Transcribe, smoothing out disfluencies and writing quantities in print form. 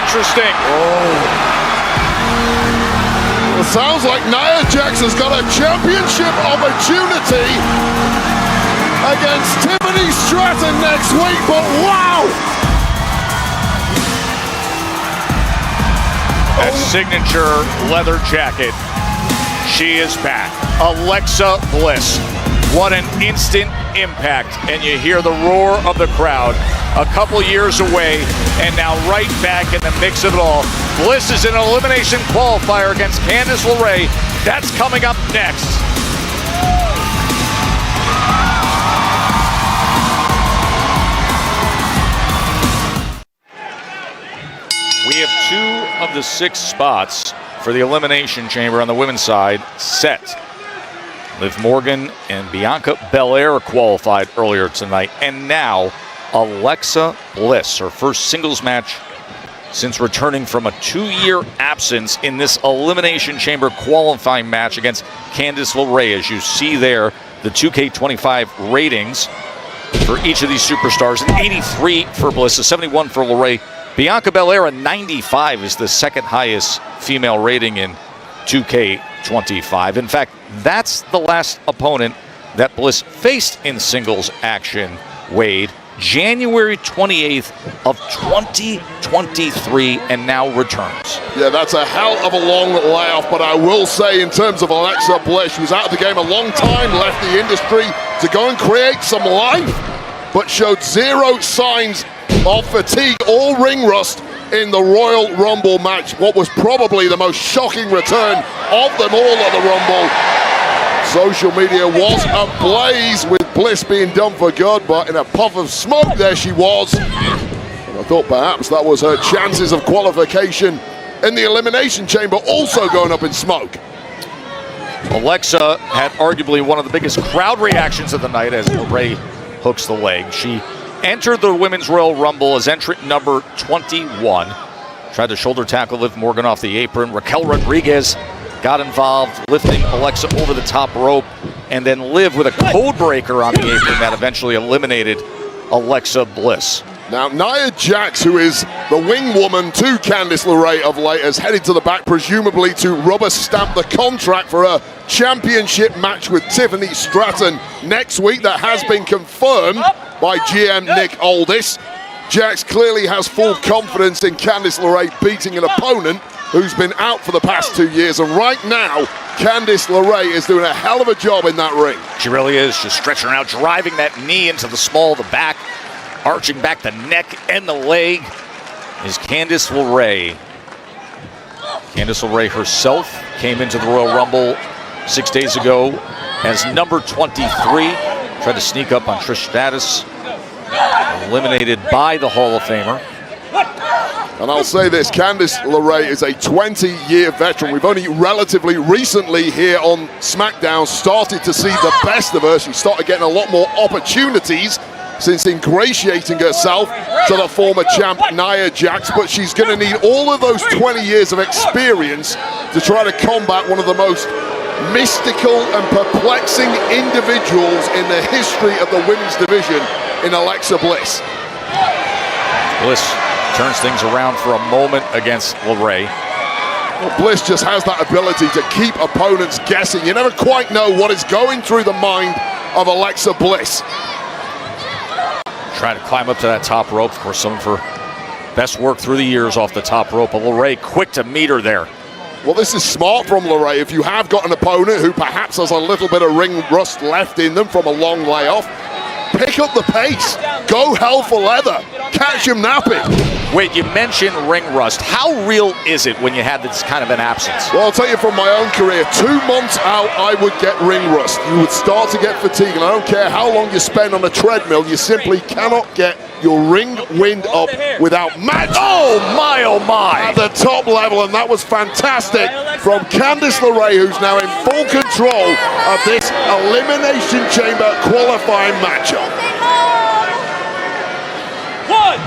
interesting. Well, it sounds like Nia Jax has got a championship opportunity against Tiffany Stratton next week, but wow! That signature leather jacket. She is back. Alexa Bliss. What an instant impact. And you hear the roar of the crowd. A couple years away, and now right back in the mix of it all. Bliss is in an elimination qualifier against Candice LeRae. That's coming up next. We have 2 of the 6 spots for the Elimination Chamber on the women's side set. Liv Morgan and Bianca Belair qualified earlier tonight, and now Alexa Bliss, her first singles match since returning from a 2-year absence in this Elimination Chamber qualifying match against Candice LeRae. As you see there, the 2K25 ratings for each of these superstars, an 83 for Bliss, a 71 for LeRae. Bianca Belair, a 95, is the second highest female rating in 2K25. In fact, that's the last opponent that Bliss faced in singles action, Wade, January 28th of 2023, and now returns. Yeah, that's a hell of a long layoff, but I will say in terms of Alexa Bliss, she was out of the game a long time, left the industry to go and create some life, but showed zero signs of fatigue or ring rust in the Royal Rumble match. What was probably the most shocking return of them all at the Rumble. Social media was ablaze with Bliss being done for good, but in a puff of smoke there she was. And I thought perhaps that was her chances of qualification in the Elimination Chamber also going up in smoke. Alexa had arguably one of the biggest crowd reactions of the night as LeRae hooks the leg. She entered the Women's Royal Rumble as entrant number 21. Tried to shoulder tackle Liv Morgan off the apron. Raquel Rodriguez got involved, lifting Alexa over the top rope, and then Liv with a code breaker on the apron that eventually eliminated Alexa Bliss. Now, Nia Jax, who is the wing woman to Candice LeRae of late, has headed to the back, presumably to rubber stamp the contract for a championship match with Tiffany Stratton next week. That has been confirmed by GM Nick Aldis. Jax clearly has full confidence in Candice LeRae beating an opponent who's been out for the past 2 years, and right now, Candice LeRae is doing a hell of a job in that ring. She really is, just stretching her out, driving that knee into the small of the back, arching back the neck and the leg is Candice LeRae. Candice LeRae herself came into the Royal Rumble 6 days ago as number 23. Tried to sneak up on Trish Stratus. Eliminated by the Hall of Famer. And I'll say this, Candice LeRae is a 20-year veteran. We've only relatively recently here on SmackDown started to see the best of her. She started getting a lot more opportunities since ingratiating herself to the former champ Nia Jax, but she's going to need all of those 20 years of experience to try to combat one of the most mystical and perplexing individuals in the history of the women's division in Alexa Bliss. Bliss turns things around for a moment against LeRae. Well, Bliss just has that ability to keep opponents guessing. You never quite know what is going through the mind of Alexa Bliss. Trying to climb up to that top rope. Of course, some of her best work through the years off the top rope. But LeRae quick to meet her there. Well, this is smart from LeRae. If you have got an opponent who perhaps has a little bit of ring rust left in them from a long layoff, pick up the pace. Go hell for leather. Catch him napping. Wait, you mentioned ring rust. How real is it when you have this kind of an absence? Well, I'll tell you from my own career, 2 months out, I would get ring rust. You would start to get fatigue, and I don't care how long you spend on a treadmill, you simply cannot get your ring wind up without match. Oh my. At the top level, and that was fantastic from Candice LeRae, who's now in full control of this Elimination Chamber qualifying matchup. 1